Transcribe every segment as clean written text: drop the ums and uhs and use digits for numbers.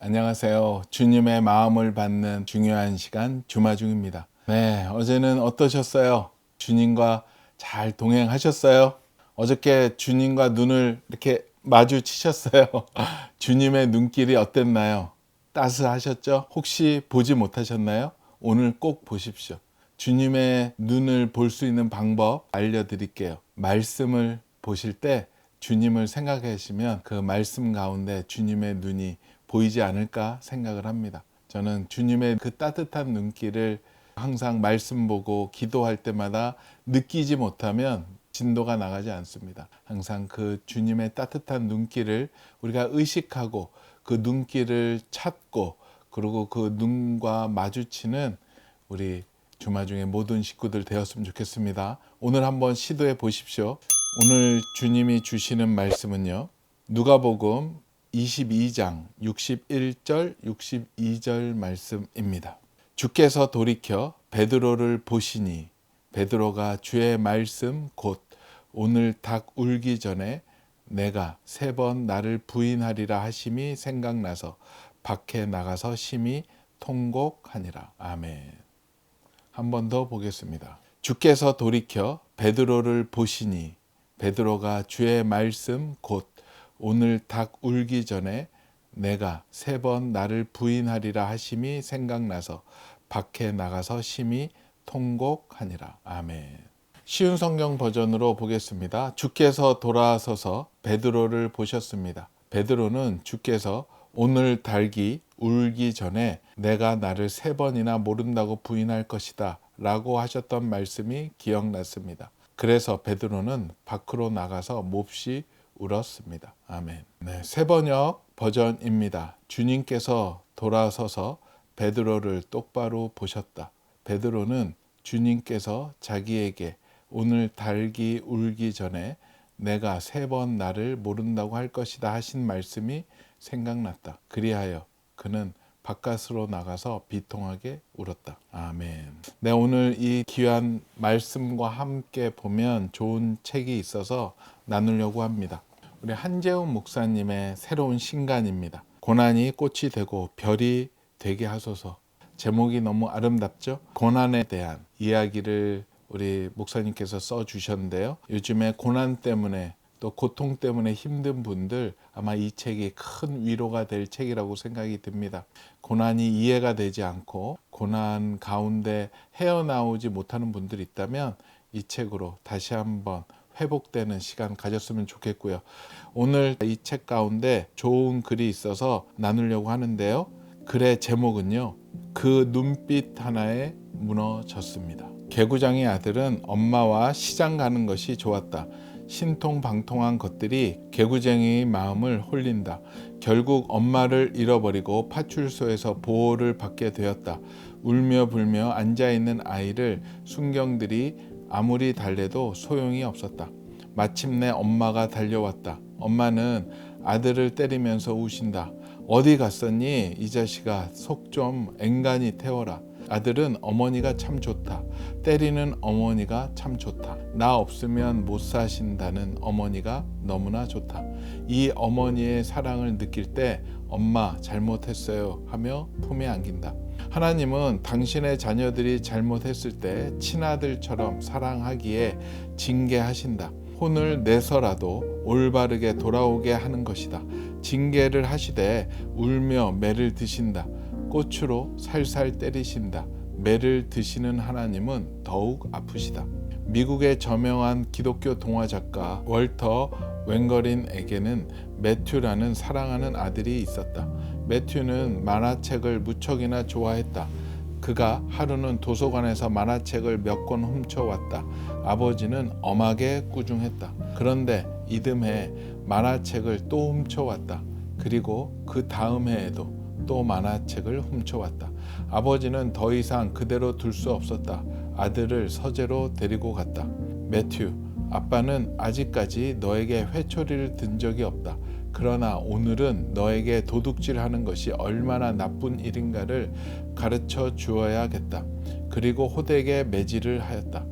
안녕하세요. 주님의 마음을 받는 중요한 시간 주마중입니다. 네, 어제는 어떠셨어요? 주님과 잘 동행하셨어요? 어저께 주님과 눈을 이렇게 마주치셨어요? 주님의 눈길이 어땠나요? 따스하셨죠? 혹시 보지 못하셨나요? 오늘 꼭 보십시오. 주님의 눈을 볼 수 있는 방법 알려드릴게요. 말씀을 보실 때 주님을 생각하시면 그 말씀 가운데 주님의 눈이 보이지 않을까 생각을 합니다. 저는 주님의 그 따뜻한 눈길을 항상 말씀 보고 기도할 때마다 느끼지 못하면 진도가 나가지 않습니다. 항상 그 주님의 따뜻한 눈길을 우리가 의식하고 그 눈길을 찾고 그리고 그 눈과 마주치는 우리 주마중의 모든 식구들 되었으면 좋겠습니다. 오늘 한번 시도해 보십시오. 오늘 주님이 주시는 말씀은요. 누가복음 22장 61절 62절 말씀입니다. 주께서 돌이켜 베드로를 보시니 베드로가 주의 말씀 곧 오늘 닭 울기 전에 내가 3번 나를 부인하리라 하심이 생각나서 밖에 나가서 심히 통곡하니라. 아멘. 한 번 더 보겠습니다. 주께서 돌이켜 베드로를 보시니 베드로가 주의 말씀 곧 오늘 닭 울기 전에 내가 3번 나를 부인하리라 하심이 생각나서 밖에 나가서 심히 통곡하니라. 아멘. 쉬운 성경 버전으로 보겠습니다. 주께서 돌아서서 베드로를 보셨습니다. 베드로는 주께서 오늘 닭이 울기 전에 내가 나를 3번이나 모른다고 부인할 것이다 라고 하셨던 말씀이 기억났습니다. 그래서 베드로는 밖으로 나가서 몹시 울었습니다. 아멘. 네, 새번역 버전입니다. 주님께서 돌아서서 베드로를 똑바로 보셨다. 베드로는 주님께서 자기에게 오늘 닭이 울기 전에 내가 3번 나를 모른다고 할 것이다 하신 말씀이 생각났다. 그리하여 그는 바깥으로 나가서 비통하게 울었다. 아멘. 네, 오늘 이 귀한 말씀과 함께 보면 좋은 책이 있어서 나누려고 합니다. 우리 한재훈 목사님의 새로운 신간입니다. 고난이 꽃이 되고 별이 되게 하소서. 제목이 너무 아름답죠? 고난에 대한 이야기를 우리 목사님께서 써주셨는데요. 요즘에 고난 때문에 또 고통 때문에 힘든 분들 아마 이 책이 큰 위로가 될 책이라고 생각이 듭니다. 고난이 이해가 되지 않고 고난 가운데 헤어나오지 못하는 분들이 있다면 이 책으로 다시 한번 회복되는 시간 가졌으면 좋겠고요. 오늘 이 책 가운데 좋은 글이 있어서 나누려고 하는데요. 글의 제목은요. 그 눈빛 하나에 무너졌습니다. 개구장의 아들은 엄마와 시장 가는 것이 좋았다. 신통방통한 것들이 개구쟁이의 마음을 홀린다. 결국 엄마를 잃어버리고 파출소에서 보호를 받게 되었다. 울며 불며 앉아있는 아이를 순경들이 아무리 달래도 소용이 없었다. 마침내 엄마가 달려왔다. 엄마는 아들을 때리면서 우신다. 어디 갔었니? 이 자식아, 속 좀 앵간히 태워라. 아들은 어머니가 참 좋다. 때리는 어머니가 참 좋다. 나 없으면 못 사신다는 어머니가 너무나 좋다. 이 어머니의 사랑을 느낄 때 엄마 잘못했어요 하며 품에 안긴다. 하나님은 당신의 자녀들이 잘못했을 때 친아들처럼 사랑하기에 징계하신다. 혼을 내서라도 올바르게 돌아오게 하는 것이다. 징계를 하시되 울며 매를 드신다. 꽃으로 살살 때리신다. 매를 드시는 하나님은 더욱 아프시다. 미국의 저명한 기독교 동화 작가 월터 웬거린에게는 매튜라는 사랑하는 아들이 있었다. 매튜는 만화책을 무척이나 좋아했다. 그가 하루는 도서관에서 만화책을 몇 권 훔쳐왔다. 아버지는 엄하게 꾸중했다. 그런데 이듬해 만화책을 또 훔쳐왔다. 그리고 그 다음 해에도 또 만화책을 훔쳐왔다. 아버지는 더 이상 그대로 둘 수 없었다. 아들을 서재로 데리고 갔다. 매튜, 아빠는 아직까지 너에게 회초리를 든 적이 없다. 그러나 오늘은 너에게 도둑질하는 것이 얼마나 나쁜 일인가를 가르쳐 주어야겠다. 그리고 호되게 매질을 하였다.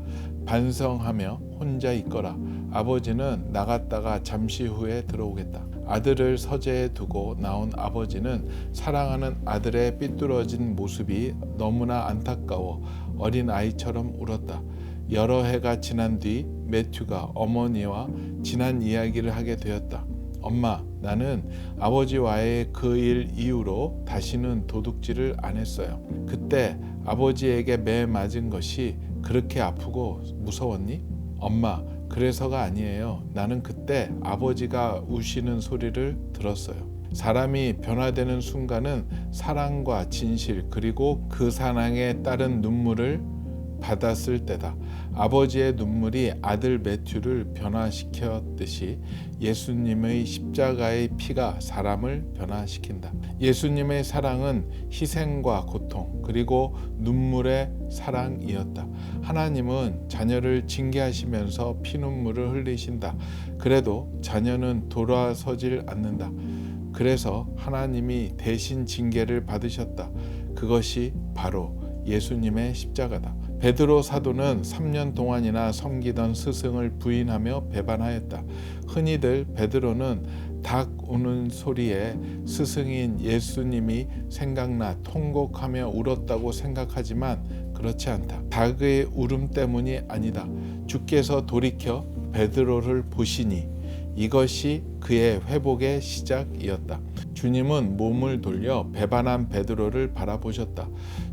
반성하며 혼자 있거라. 아버지는 나갔다가 잠시 후에 들어오겠다. 아들을 서재에 두고 나온 아버지는 사랑하는 아들의 삐뚤어진 모습이 너무나 안타까워 어린 아이처럼 울었다. 여러 해가 지난 뒤 매튜가 어머니와 지난 이야기를 하게 되었다. 엄마, 나는 아버지와의 그 일 이후로 다시는 도둑질을 안 했어요. 그때 아버지에게 매 맞은 것이 그렇게 아프고 무서웠니? 엄마, 그래서가 아니에요. 나는 그때 아버지가 우시는 소리를 들었어요. 사람이 변화되는 순간은 사랑과 진실 그리고 그 사랑에 따른 눈물을 받았을 때다. 아버지의 눈물이 아들 매튜를 변화시켰듯이 예수님의 십자가의 피가 사람을 변화시킨다. 예수님의 사랑은 희생과 고통 그리고 눈물의 사랑이었다. 하나님은 자녀를 징계하시면서 피눈물을 흘리신다. 그래도 자녀는 돌아서질 않는다. 그래서 하나님이 대신 징계를 받으셨다. 그것이 바로 예수님의 십자가다. 베드로 사도는 3년 동안이나 섬기던 스승을 부인하며 배반하였다. 흔히들 베드로는 닭 우는 소리에 스승인 예수님이 생각나 통곡하며 울었다고 생각하지만 그렇지 않다. 닭의 울음 때문이 아니다. 주께서 돌이켜 베드로를 보시니 이것이 그의 회복의 시작이었다. 주님은 몸을 돌려 배반한 베드로를 바라보셨다.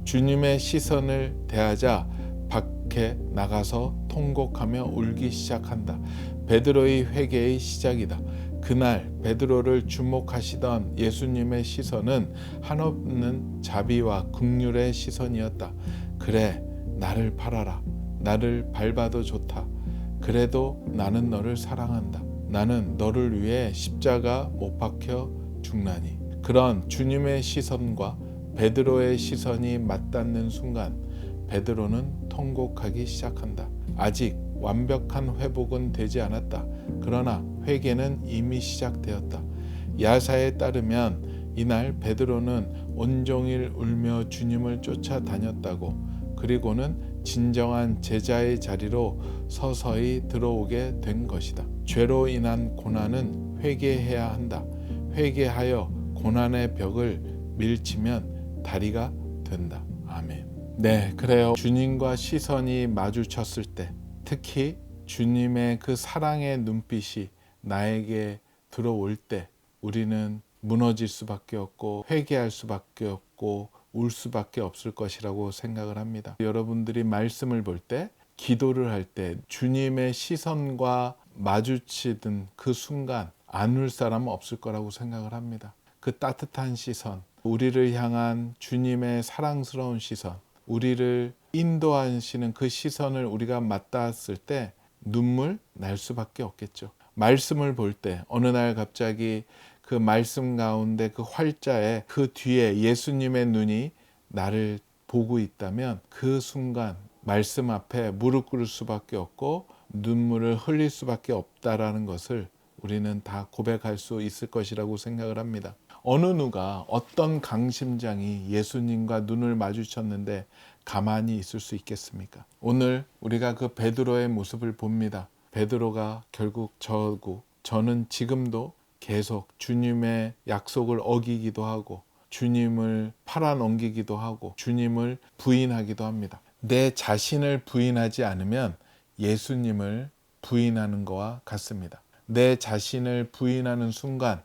주님의 시선을 대하자 밖에 나가서 통곡하며 울기 시작한다. 베드로의 회개의 시작이다. 그날 베드로를 주목하시던 예수님의 시선은 한없는 자비와 긍휼의 시선이었다. 그래, 나를 팔아라. 나를 밟아도 좋다. 그래도 나는 너를 사랑한다. 나는 너를 위해 십자가 못 박혀 죽나니. 그런 주님의 시선과 베드로의 시선이 맞닿는 순간 베드로는 통곡하기 시작한다. 아직 완벽한 회복은 되지 않았다. 그러나 회개는 이미 시작되었다. 야사에 따르면 이날 베드로는 온종일 울며 주님을 쫓아다녔다고, 그리고는 진정한 제자의 자리로 서서히 들어오게 된 것이다. 죄로 인한 고난은 회개해야 한다. 회개하여 고난의 벽을 밀치면 다리가 된다. 아멘. 네, 그래요. 주님과 시선이 마주쳤을 때, 특히 주님의 그 사랑의 눈빛이 나에게 들어올 때 우리는 무너질 수밖에 없고 회개할 수밖에 없고 울 수밖에 없을 것이라고 생각을 합니다. 여러분들이 말씀을 볼 때, 기도를 할 때 주님의 시선과 마주치던 그 순간 안 울 사람은 없을 거라고 생각을 합니다. 그 따뜻한 시선, 우리를 향한 주님의 사랑스러운 시선, 우리를 인도하시는 그 시선을 우리가 맞닿았을 때 눈물 날 수밖에 없겠죠. 말씀을 볼 때 어느 날 갑자기 그 말씀 가운데 그 활자에 그 뒤에 예수님의 눈이 나를 보고 있다면 그 순간 말씀 앞에 무릎 꿇을 수밖에 없고 눈물을 흘릴 수밖에 없다라는 것을 우리는 다 고백할 수 있을 것이라고 생각을 합니다. 어느 누가 어떤 강심장이 예수님과 눈을 마주쳤는데 가만히 있을 수 있겠습니까? 오늘 우리가 그 베드로의 모습을 봅니다. 베드로가 결국 저는 지금도 계속 주님의 약속을 어기기도 하고 주님을 팔아넘기기도 하고 주님을 부인하기도 합니다. 내 자신을 부인하지 않으면 예수님을 부인하는 것과 같습니다. 내 자신을 부인하는 순간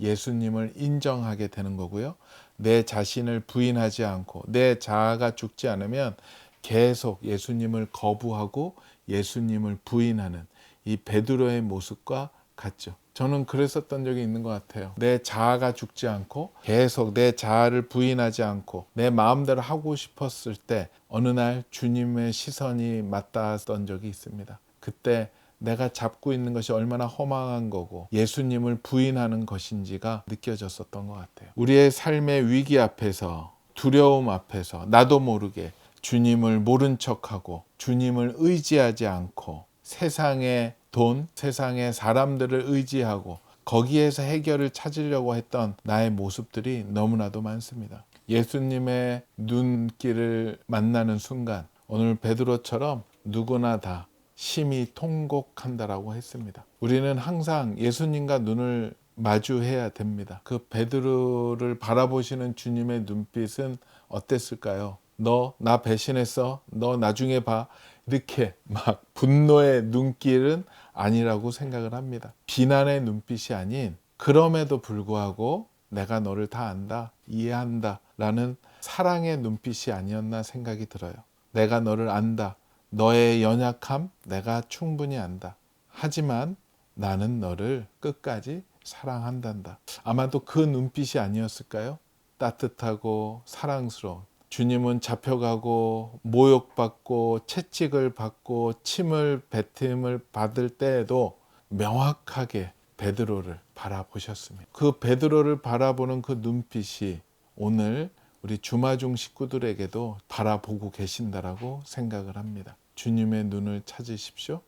예수님을 인정하게 되는 거고요. 내 자신을 부인하지 않고 내 자아가 죽지 않으면 계속 예수님을 거부하고 예수님을 부인하는 이 베드로의 모습과 같죠. 저는 그랬었던 적이 있는 것 같아요. 내 자아가 죽지 않고 계속 내 자아를 부인하지 않고 내 마음대로 하고 싶었을 때 어느 날 주님의 시선이 맞닿았던 적이 있습니다. 그때 내가 잡고 있는 것이 얼마나 허망한 거고 예수님을 부인하는 것인지가 느껴졌었던 것 같아요. 우리의 삶의 위기 앞에서, 두려움 앞에서 나도 모르게 주님을 모른 척하고 주님을 의지하지 않고 세상의 돈, 세상의 사람들을 의지하고 거기에서 해결을 찾으려고 했던 나의 모습들이 너무나도 많습니다. 예수님의 눈길을 만나는 순간 오늘 베드로처럼 누구나 다 심히 통곡한다라고 했습니다. 우리는 항상 예수님과 눈을 마주해야 됩니다. 그 베드로를 바라보시는 주님의 눈빛은 어땠을까요? 너 나 배신했어? 너 나중에 봐. 이렇게 막 분노의 눈길은 아니라고 생각을 합니다. 비난의 눈빛이 아닌, 그럼에도 불구하고 내가 너를 다 안다, 이해한다 라는 사랑의 눈빛이 아니었나 생각이 들어요. 내가 너를 안다. 너의 연약함 내가 충분히 안다. 하지만 나는 너를 끝까지 사랑한단다. 아마도 그 눈빛이 아니었을까요? 따뜻하고 사랑스러운. 주님은 잡혀가고 모욕받고 채찍을 받고 침을 뱉음을 받을 때에도 명확하게 베드로를 바라보셨습니다. 그 베드로를 바라보는 그 눈빛이 오늘 우리 주마중 식구들에게도 바라보고 계신다라고 생각을 합니다. 주님의 눈을 찾으십시오.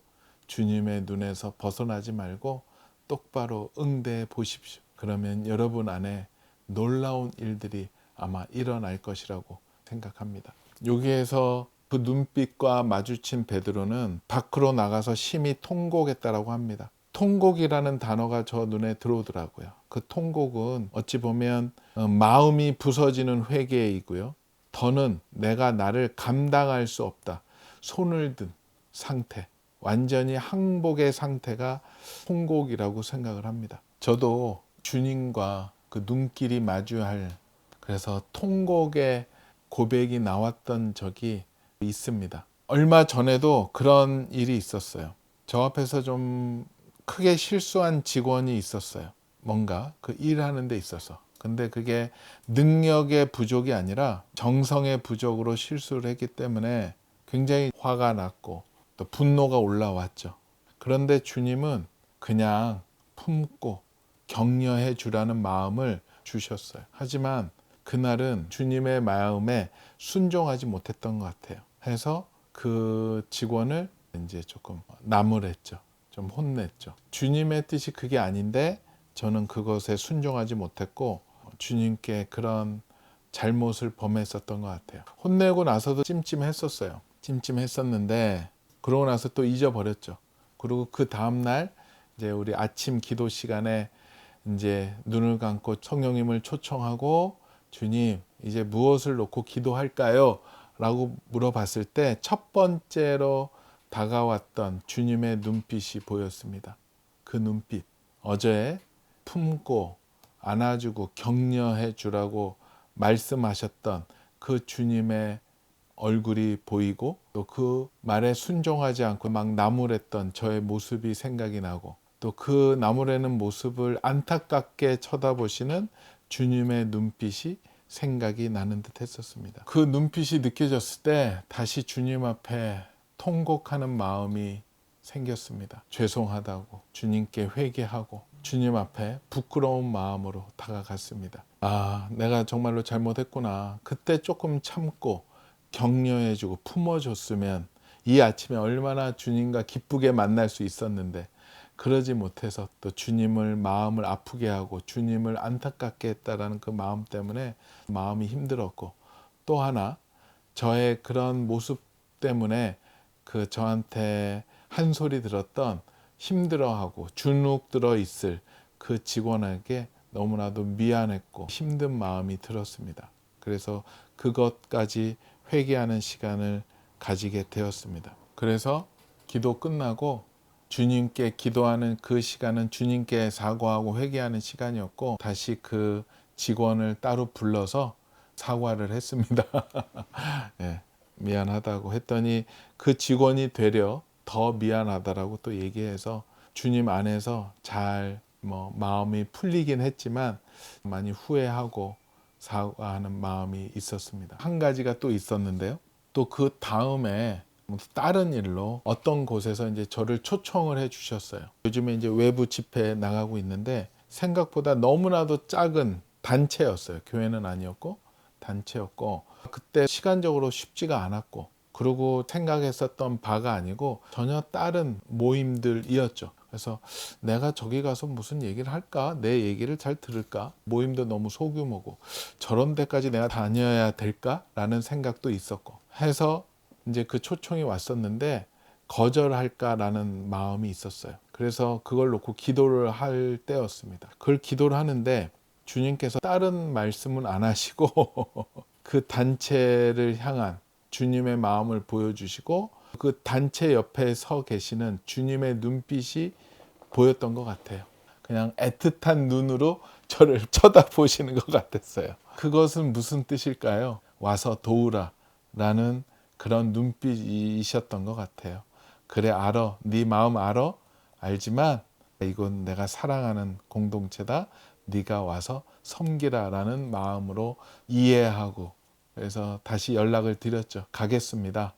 주님의 눈에서 벗어나지 말고 똑바로 응대해 보십시오. 그러면 여러분 안에 놀라운 일들이 아마 일어날 것이라고 생각합니다. 여기에서 그 눈빛과 마주친 베드로는 밖으로 나가서 심히 통곡했다라고 합니다. 통곡이라는 단어가 저 눈에 들어오더라고요. 그 통곡은 어찌 보면 마음이 부서지는 회개이고요. 더는 내가 나를 감당할 수 없다. 손을 든 상태, 완전히 항복의 상태가 통곡이라고 생각을 합니다. 저도 주님과 그 눈길이 마주할, 그래서 통곡의 고백이 나왔던 적이 있습니다. 얼마 전에도 그런 일이 있었어요. 저 앞에서 좀 크게 실수한 직원이 있었어요. 뭔가 그 일하는 데 있어서. 근데 그게 능력의 부족이 아니라 정성의 부족으로 실수를 했기 때문에 굉장히 화가 났고 또 분노가 올라왔죠. 그런데 주님은 그냥 품고 격려해 주라는 마음을 주셨어요. 하지만 그날은 주님의 마음에 순종하지 못했던 것 같아요. 해서 그 직원을 이제 조금 나무랬죠. 좀 혼냈죠. 주님의 뜻이 그게 아닌데 저는 그것에 순종하지 못했고 주님께 그런 잘못을 범했었던 것 같아요. 혼내고 나서도 찜찜했었어요. 찜찜했었는데 그러고 나서 또 잊어버렸죠. 그리고 그 다음날 이제 우리 아침 기도 시간에 이제 눈을 감고 성령님을 초청하고 주님 이제 무엇을 놓고 기도할까요? 라고 물어봤을 때 첫 번째로 다가왔던 주님의 눈빛이 보였습니다. 그 눈빛, 어제 품고 안아주고 격려해 주라고 말씀하셨던 그 주님의 얼굴이 보이고 또 그 말에 순종하지 않고 막 나무랬던 저의 모습이 생각이 나고 또 그 나무래는 모습을 안타깝게 쳐다보시는 주님의 눈빛이 생각이 나는 듯 했었습니다. 그 눈빛이 느껴졌을 때 다시 주님 앞에 통곡하는 마음이 생겼습니다. 죄송하다고 주님께 회개하고 주님 앞에 부끄러운 마음으로 다가갔습니다. 아, 내가 정말로 잘못했구나. 그때 조금 참고 격려해주고 품어줬으면 이 아침에 얼마나 주님과 기쁘게 만날 수 있었는데 그러지 못해서 또 주님을 마음을 아프게 하고 주님을 안타깝게 했다라는 그 마음 때문에 마음이 힘들었고 또 하나 저의 그런 모습 때문에 그 저한테 한 소리 들었던 힘들어하고 주눅 들어 있을 그 직원에게 너무나도 미안했고 힘든 마음이 들었습니다. 그래서 그것까지 회개하는 시간을 가지게 되었습니다. 그래서 기도 끝나고 주님께 기도하는 그 시간은 주님께 사과하고 회개하는 시간이었고 다시 그 직원을 따로 불러서 사과를 했습니다. 네, 미안하다고 했더니 그 직원이 되려 더 미안하다라고 또 얘기해서 주님 안에서 잘 마음이 풀리긴 했지만 많이 후회하고 사과하는 마음이 있었습니다. 한 가지가 또 있었는데요. 또 그 다음에 다른 일로 어떤 곳에서 이제 저를 초청을 해 주셨어요. 요즘에 이제 외부 집회에 나가고 있는데 생각보다 너무나도 작은 단체였어요. 교회는 아니었고 단체였고 그때 시간적으로 쉽지가 않았고 그리고 생각했었던 바가 아니고 전혀 다른 모임들이었죠. 그래서 내가 저기 가서 무슨 얘기를 할까? 내 얘기를 잘 들을까? 모임도 너무 소규모고 저런 데까지 내가 다녀야 될까? 라는 생각도 있었고 해서 이제 그 초청이 왔었는데 거절할까라는 마음이 있었어요. 그래서 그걸 놓고 기도를 할 때였습니다. 그걸 기도를 하는데 주님께서 다른 말씀은 안 하시고 그 단체를 향한 주님의 마음을 보여주시고 그 단체 옆에 서 계시는 주님의 눈빛이 보였던 것 같아요. 그냥 애틋한 눈으로 저를 쳐다보시는 것 같았어요. 그것은 무슨 뜻일까요? 와서 도우라 라는 그런 눈빛이셨던 것 같아요. 그래, 알아. 네 마음 알아. 알지만 이건 내가 사랑하는 공동체다. 네가 와서 섬기라 라는 마음으로 이해하고, 그래서 다시 연락을 드렸죠. 가겠습니다.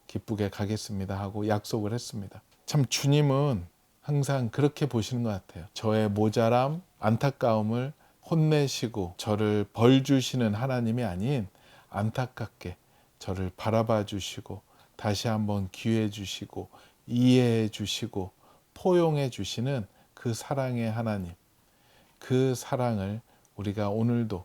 기쁘게 가겠습니다 하고 약속을 했습니다. 참 주님은 항상 그렇게 보시는 것 같아요. 저의 모자람, 안타까움을 혼내시고 저를 벌 주시는 하나님이 아닌 안타깝게 저를 바라봐 주시고 다시 한번 기회 주시고 이해해 주시고 포용해 주시는 그 사랑의 하나님, 그 사랑을 우리가 오늘도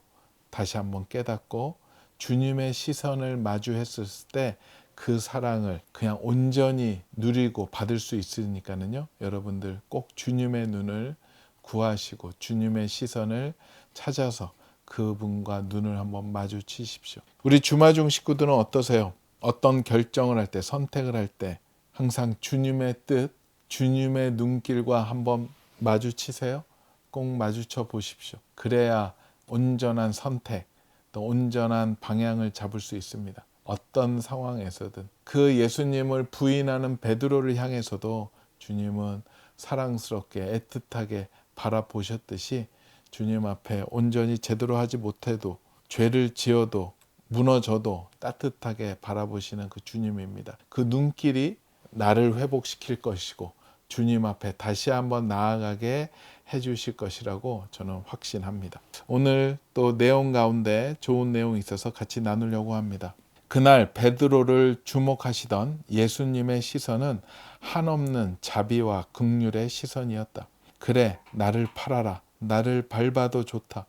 다시 한번 깨닫고 주님의 시선을 마주했을 때 그 사랑을 그냥 온전히 누리고 받을 수 있으니까는요, 여러분들 꼭 주님의 눈을 구하시고 주님의 시선을 찾아서 그분과 눈을 한번 마주치십시오. 우리 주마중 식구들은 어떠세요? 어떤 결정을 할 때, 선택을 할 때 항상 주님의 뜻, 주님의 눈길과 한번 마주치세요? 꼭 마주쳐 보십시오. 그래야 온전한 선택, 또 온전한 방향을 잡을 수 있습니다. 어떤 상황에서든. 그 예수님을 부인하는 베드로를 향해서도 주님은 사랑스럽게 애틋하게 바라보셨듯이 주님 앞에 온전히 제대로 하지 못해도, 죄를 지어도 무너져도 따뜻하게 바라보시는 그 주님입니다. 그 눈길이 나를 회복시킬 것이고 주님 앞에 다시 한번 나아가게 해주실 것이라고 저는 확신합니다. 오늘 또 내용 가운데 좋은 내용이 있어서 같이 나누려고 합니다. 그날 베드로를 주목하시던 예수님의 시선은 한없는 자비와 긍휼의 시선이었다. 그래, 나를 팔아라. 나를 밟아도 좋다.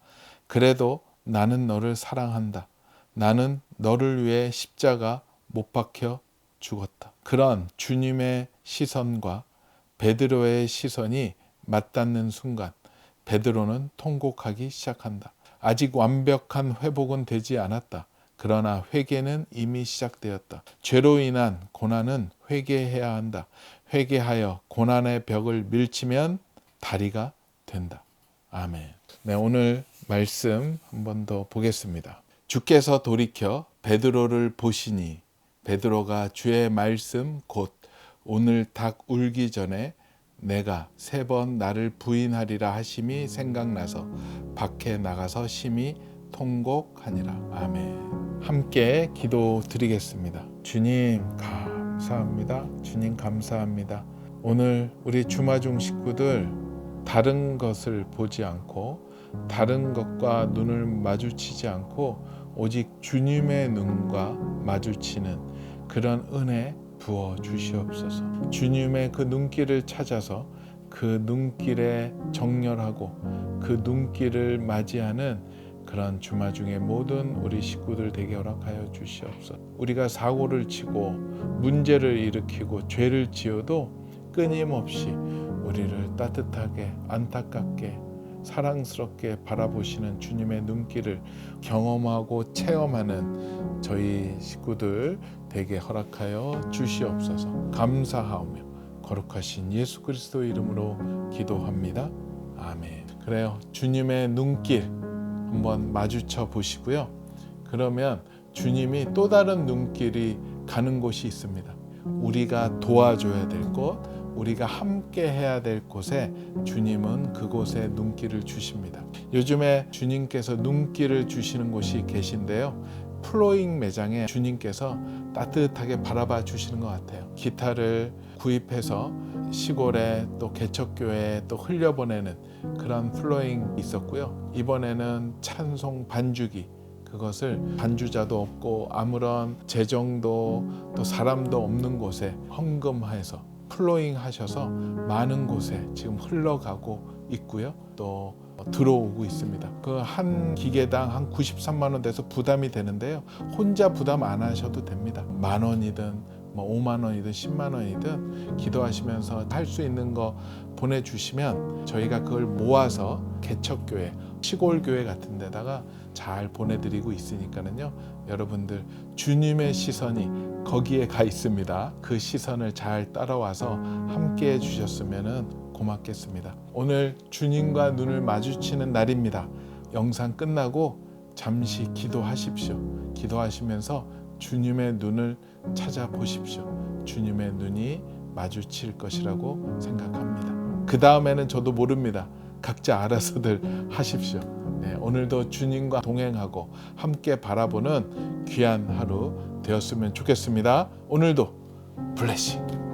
그래도 나는 너를 사랑한다. 나는 너를 위해 십자가 못 박혀 죽었다. 그런 주님의 시선과 베드로의 시선이 맞닿는 순간 베드로는 통곡하기 시작한다. 아직 완벽한 회복은 되지 않았다. 그러나 회개는 이미 시작되었다. 죄로 인한 고난은 회개해야 한다. 회개하여 고난의 벽을 밀치면 다리가 된다. 아멘. 네, 오늘 말씀 한 번 더 보겠습니다. 주께서 돌이켜 베드로를 보시니 베드로가 주의 말씀 곧 오늘 닭 울기 전에 내가 3번 나를 부인하리라 하심이 생각나서 밖에 나가서 심히 통곡하니라. 아멘. 함께 기도 드리겠습니다. 주님 감사합니다. 주님 감사합니다. 오늘 우리 주마중 식구들 다른 것을 보지 않고 다른 것과 눈을 마주치지 않고 오직 주님의 눈과 마주치는 그런 은혜 부어 주시옵소서. 주님의 그 눈길을 찾아서 그 눈길에 정렬하고 그 눈길을 맞이하는 그런 주마중의 모든 우리 식구들 되게 허락하여 주시옵소서. 우리가 사고를 치고 문제를 일으키고 죄를 지어도 끊임없이 우리를 따뜻하게 안타깝게 사랑스럽게 바라보시는 주님의 눈길을 경험하고 체험하는 저희 식구들 되게 허락하여 주시옵소서. 감사하오며 거룩하신 예수 그리스도 이름으로 기도합니다. 아멘. 그래요. 주님의 눈길 한번 마주쳐 보시고요. 그러면 주님이 또 다른 눈길이 가는 곳이 있습니다. 우리가 도와줘야 될 곳, 우리가 함께 해야 될 곳에 주님은 그곳에 눈길을 주십니다. 요즘에 주님께서 눈길을 주시는 곳이 계신데요. 플로잉 매장에 주님께서 따뜻하게 바라봐 주시는 것 같아요. 기타를 구입해서 시골에 또 개척교회에 또 흘려보내는 그런 플로잉이 있었고요. 이번에는 찬송 반주기, 그것을 반주자도 없고 아무런 재정도 또 사람도 없는 곳에 헌금해서 플로잉 하셔서 많은 곳에 지금 흘러가고 있고요. 또 들어오고 있습니다. 그 한 기계당 한 93만 원 돼서 부담이 되는데요. 혼자 부담 안 하셔도 됩니다. 10,000원이든 뭐 5만 원이든 10만 원이든 기도하시면서 할 수 있는 거 보내주시면 저희가 그걸 모아서 개척교회, 시골교회 같은 데다가 잘 보내드리고 있으니까는요. 여러분들 주님의 시선이 거기에 가 있습니다. 그 시선을 잘 따라와서 함께 해주셨으면 고맙겠습니다. 오늘 주님과 눈을 마주치는 날입니다. 영상 끝나고 잠시 기도하십시오. 기도하시면서 주님의 눈을 찾아보십시오. 주님의 눈이 마주칠 것이라고 생각합니다. 그 다음에는 저도 모릅니다. 각자 알아서들 하십시오. 네, 오늘도 주님과 동행하고 함께 바라보는 귀한 하루 되었으면 좋겠습니다. 오늘도 블레싱.